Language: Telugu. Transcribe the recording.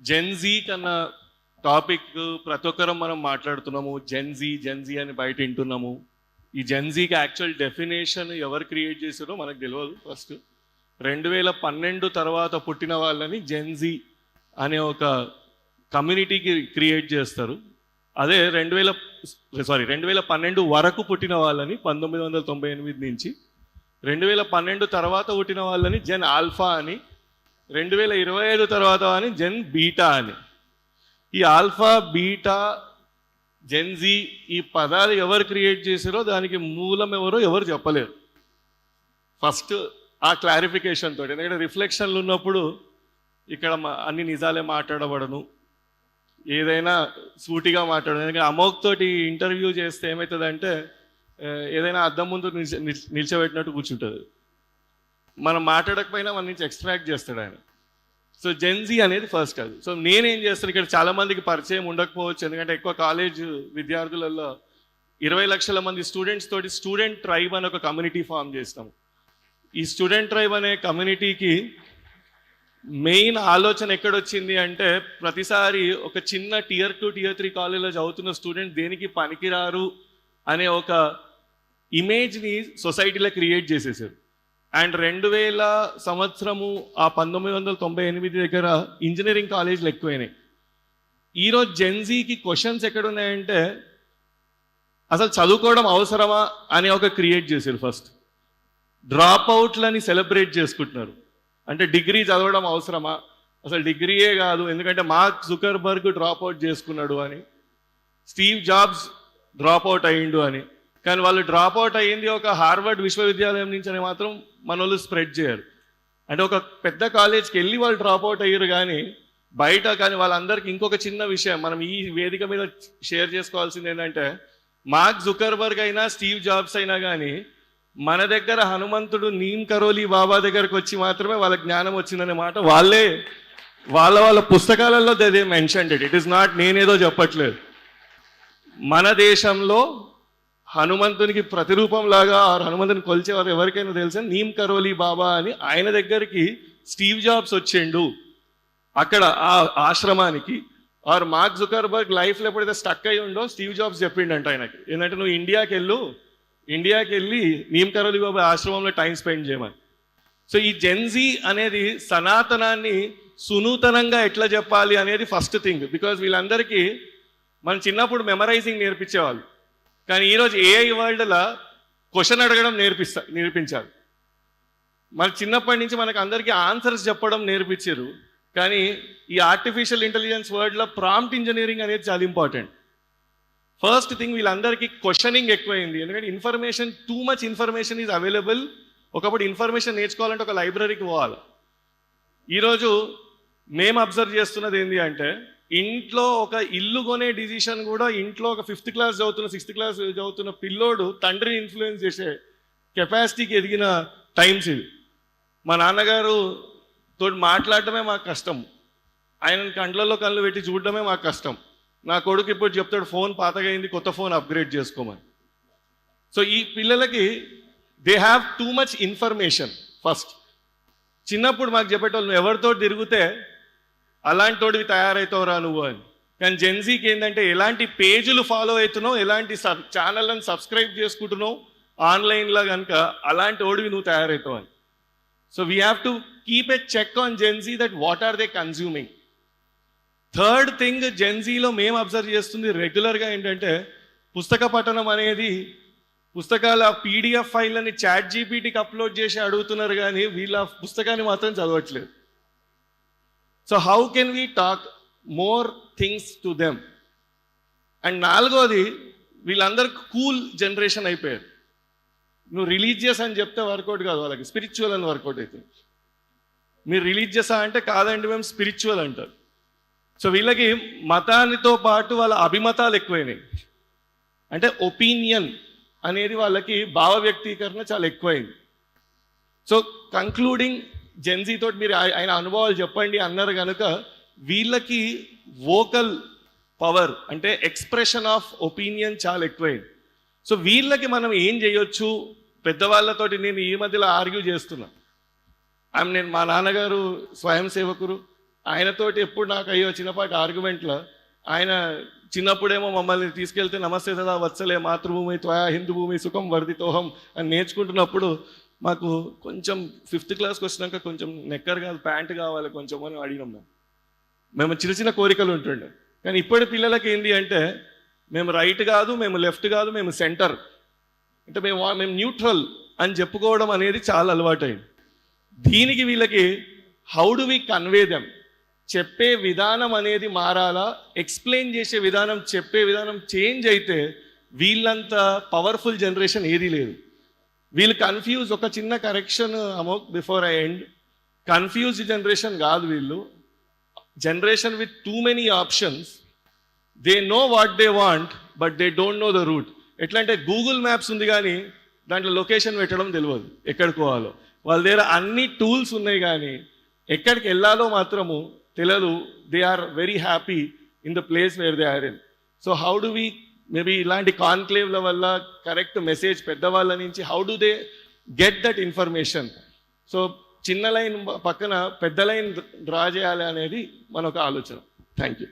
జెన్జీ కన్నా టాపిక్ ప్రతి ఒక్కరం మనం మాట్లాడుతున్నాము. జెన్జీ అని బయట వింటున్నాము. ఈ జెన్జీకి యాక్చువల్ డెఫినేషన్ ఎవరు క్రియేట్ చేశారో మనకు తెలియదు. ఫస్ట్ 2012 తర్వాత పుట్టిన వాళ్ళని జెన్జీ అనే ఒక కమ్యూనిటీకి క్రియేట్ చేస్తారు. అదే 2012 వరకు పుట్టిన వాళ్ళని 1998 నుంచి, 2012 తర్వాత పుట్టిన వాళ్ళని జెన్ ఆల్ఫా అని, 2025 తర్వాత అని జెన్ బీటా అని. ఈ ఆల్ఫా, బీటా, జెన్జీ ఈ పదాలు ఎవరు క్రియేట్ చేశారో దానికి మూలం ఎవరు చెప్పలేరు. ఫస్ట్ ఆ క్లారిఫికేషన్ తోటి, ఎందుకంటే రిఫ్లెక్షన్లు ఉన్నప్పుడు ఇక్కడ అన్ని నిజాలే మాట్లాడబడను, ఏదైనా సూటిగా మాట్లాడను. ఎందుకంటే అమోక్ తోటి ఇంటర్వ్యూ చేస్తే ఏమవుతుందంటే ఏదైనా అద్దం ముందు నిల్చోబెట్టినట్టు కూర్చుంటుంది. మనం మాట్లాడకపోయినా మన నుంచి ఎక్స్ట్రాక్ట్ చేస్తాడు ఆయన. సో జెన్జీ అనేది ఫస్ట్ అది. సో నేనేం చేస్తాను, ఇక్కడ చాలామందికి పరిచయం ఉండకపోవచ్చు, ఎందుకంటే ఎక్కువ కాలేజ్ విద్యార్థులలో 20 లక్షల మంది స్టూడెంట్స్ తోటి స్టూడెంట్ ట్రైబ్ అని ఒక కమ్యూనిటీ ఫామ్ చేస్తాము. ఈ స్టూడెంట్ ట్రైబ్ అనే కమ్యూనిటీకి మెయిన్ ఆలోచన ఎక్కడొచ్చింది అంటే, ప్రతిసారి ఒక చిన్న Tier 2, Tier 3 కాలేజ్లో చదువుతున్న స్టూడెంట్ దేనికి పనికిరారు అనే ఒక ఇమేజ్ని సొసైటీలో క్రియేట్ చేసేసారు. అండ్ 2000 సంవత్సరము ఆ 1998 దగ్గర ఇంజనీరింగ్ కాలేజీలు ఎక్కువైనాయి. ఈరోజు జెన్జీకి క్వశ్చన్స్ ఎక్కడున్నాయంటే, అసలు చదువుకోవడం అవసరమా అని ఒక క్రియేట్ చేశారు. ఫస్ట్ డ్రాప్ అవుట్లని సెలబ్రేట్ చేసుకుంటున్నారు. అంటే డిగ్రీ చదవడం అవసరమా, అసలు డిగ్రీయే కాదు, ఎందుకంటే మార్క్ జుకర్బర్గ్ డ్రాప్ అవుట్ చేసుకున్నాడు అని, స్టీవ్ జాబ్స్ డ్రాప్ అవుట్ అయ్యిండు అని. కానీ వాళ్ళు డ్రాప్ అవుట్ అయ్యింది ఒక హార్వర్డ్ విశ్వవిద్యాలయం నుంచి అని మాత్రం మన వాళ్ళు స్ప్రెడ్ చేయరు. అంటే ఒక పెద్ద కాలేజ్కి వెళ్ళి వాళ్ళు డ్రాప్ అవుట్ అయ్యారు కానీ బయట. కానీ వాళ్ళందరికీ ఇంకొక చిన్న విషయం మనం ఈ వేదిక మీద షేర్ చేసుకోవాల్సింది ఏంటంటే, మార్క్ జుకర్బర్గ్ అయినా స్టీవ్ జాబ్స్ అయినా కానీ మన దగ్గర హనుమంతుడు నీమ్ కరోలి బాబా దగ్గరకు వచ్చి మాత్రమే వాళ్ళ జ్ఞానం వచ్చిందనే మాట వాళ్ళే వాళ్ళ పుస్తకాలలో they mentioned. It is not నేనేదో చెప్పట్లేదు. మన దేశంలో హనుమంతునికి ప్రతిరూపం లాగా హనుమంతుని కొలిచేవారు ఎవరికైనా తెలుసా, నీమ్ కరోలి బాబా అని. ఆయన దగ్గరికి స్టీవ్ జాబ్స్ వచ్చిండు అక్కడ ఆ ఆశ్రమానికి. ఆర్ మార్క్ జుకర్బర్గ్ లైఫ్లో ఎప్పుడైతే స్టక్ అయి ఉండో స్టీవ్ జాబ్స్ చెప్పిండంట ఆయనకి, ఏంటంటే నువ్వు ఇండియాకి వెళ్ళి నీమ్ కరోలి బాబా ఆశ్రమంలో టైం స్పెండ్ చేయమని. సో ఈ జెన్జీ అనేది సనాతనాన్ని సునూతనంగా ఎట్లా చెప్పాలి అనేది ఫస్ట్ థింగ్. బికాజ్ వీళ్ళందరికీ మనం చిన్నప్పుడు మెమరైజింగ్ నేర్పించేవాళ్ళు, కానీ ఈరోజు ఏఐ వరల్డ్లో క్వశ్చన్ అడగడం నేర్పించాలి. మన చిన్నప్పటి నుంచి మనకు అందరికీ ఆన్సర్స్ చెప్పడం నేర్పించారు, కానీ ఈ ఆర్టిఫిషియల్ ఇంటెలిజెన్స్ వరల్డ్లో ప్రాంప్ట్ ఇంజనీరింగ్ అనేది చాలా ఇంపార్టెంట్. ఫస్ట్ థింగ్ వీళ్ళందరికీ క్వశ్చనింగ్ ఎక్కువైంది, ఎందుకంటే too much information is available. ఒకప్పుడు ఇన్ఫర్మేషన్ నేర్చుకోవాలంటే ఒక లైబ్రరీకి పోవాలి. ఈరోజు మేము అబ్జర్వ్ చేస్తున్నది ఏంటి అంటే, ఇంట్లో ఒక ఇల్లు కొనే డిసిషన్ కూడా ఇంట్లో ఒక 5th క్లాస్ చదువుతున్న 6th క్లాస్ చదువుతున్న పిల్లోడు తండ్రిని ఇన్ఫ్లుయెన్స్ చేసే కెపాసిటీకి ఎదిగిన టైమ్స్ ఇవి. మా నాన్నగారు తోటి మాట్లాడటమే మాకు కష్టం, ఆయన కండ్లలో కళ్ళు పెట్టి చూడడమే మాకు కష్టం. నా కొడుకు ఇప్పుడు చెప్తాడు ఫోన్ పాతగా అయింది, కొత్త ఫోన్ అప్గ్రేడ్ చేసుకోమని. సో ఈ పిల్లలకి they have too much information. First చిన్నప్పుడు మాకు చెప్పేటోళ్ళు, నువ్వు ఎవరితో తిరిగితే అలాంటి తోడివి తయారవుతావురా నువ్వు అని. కానీ జెన్జీకి ఏంటంటే, ఎలాంటి పేజీలు ఫాలో అవుతున్నావు, ఎలాంటి ఛానళ్ళని సబ్స్క్రైబ్ చేసుకుంటున్నావు ఆన్లైన్లో కనుక, అలాంటి ఓడివి నువ్వు తయారవుతావు అని. So we have to keep a check on gen z that what are they consuming. Third thing జెన్జీలో మేము అబ్జర్వ్ చేస్తుంది రెగ్యులర్గా ఏంటంటే, పుస్తక పఠనం అనేది, పుస్తకాల PDF ఫైళ్ళని ChatGPTకి అప్లోడ్ చేసి అడుగుతున్నారు కానీ వీళ్ళ పుస్తకాన్ని మాత్రం చదవట్లేదు. So how can we talk more things to them? And నాలుగోది, వీళ్ళందరూ కూల్ జనరేషన్ అయిపోయారు. నువ్వు రిలీజియస్ అని చెప్తే వర్కౌట్ కాదు, వాళ్ళకి స్పిరిచువల్ అని వర్కౌట్ అవుతుంది. మీరు రిలీజియసా అంటే కాదండి మేము స్పిరిచువల్ అంటారు. సో వీళ్ళకి మతానితో పాటు వాళ్ళ అభిమతాలు ఎక్కువైనాయి. అంటే ఒపీనియన్ అనేది వాళ్ళకి భావ వ్యక్తీకరణ చాలా ఎక్కువైంది. సో కంక్లూడింగ్, జెన్జీ తోటి మీరు ఆయన అనుభవాలు చెప్పండి అన్నారు కనుక, వీళ్ళకి వోకల్ పవర్ అంటే ఎక్స్ప్రెషన్ ఆఫ్ ఒపీనియన్ చాలా ఎక్కువైంది. సో వీళ్ళకి మనం ఏం చేయొచ్చు? పెద్దవాళ్ళతోటి నేను ఈ మధ్యలో ఆర్గ్యూ చేస్తున్నా. నేను మా నాన్నగారు స్వయం సేవకులు, ఆయనతోటి ఎప్పుడు నాకు అయ్యో చిన్నపాటి ఆర్గ్యుమెంట్లో ఆయన చిన్నప్పుడేమో మమ్మల్ని తీసుకెళ్తే నమస్తే సదా వత్సలే మాతృభూమి త్వయా హిందూ భూమి సుఖం వర్ధితోహం అని నేర్చుకుంటున్నప్పుడు మాకు కొంచెం 5th క్లాస్కి వచ్చినాక కొంచెం నెక్కర్ కాదు ప్యాంట్ కావాలి కొంచెం అని అడిగినాం మేము చిన్న చిన్న కోరికలు ఉంటుండే. కానీ ఇప్పటి పిల్లలకి ఏంటి అంటే మేము రైట్ కాదు, మేము లెఫ్ట్ కాదు, మేము సెంటర్, అంటే మేము న్యూట్రల్ అని చెప్పుకోవడం అనేది చాలా అలవాటైంది. దీనికి వీళ్ళకి how do we convey them, చెప్పే విధానం అనేది మారాలా, ఎక్స్ప్లెయిన్ చేసే విధానం చెప్పే విధానం చేంజ్ అయితే వీళ్ళంత పవర్ఫుల్ జనరేషన్ ఏదీ లేదు. వీళ్ళు కన్ఫ్యూజ్, ఒక చిన్న correction అమోక్ before I end, confused generation కాదు వీళ్ళు, generation with too many options. They know what they want but they don't know the route. ఎట్లా అంటే గూగుల్ మ్యాప్స్ ఉంది కానీ దాంట్లో లొకేషన్ పెట్టడం తెలియదు, ఎక్కడికి పోవాలో. వాళ్ళ దగ్గర అన్ని టూల్స్ ఉన్నాయి కానీ ఎక్కడికి వెళ్ళాలో మాత్రము తెలియదు. They are very happy in the place where they are in. So how do we maybe ఇలాంటి కాన్క్లేవ్ల వల్ల కరెక్ట్ మెసేజ్ పెద్దవాళ్ళ నుంచి how do they get that information. So చిన్న లైన్ పక్కన పెద్ద లైన్ డ్రా చేయాలి అనేది మన ఒక ఆలోచన. Thank you.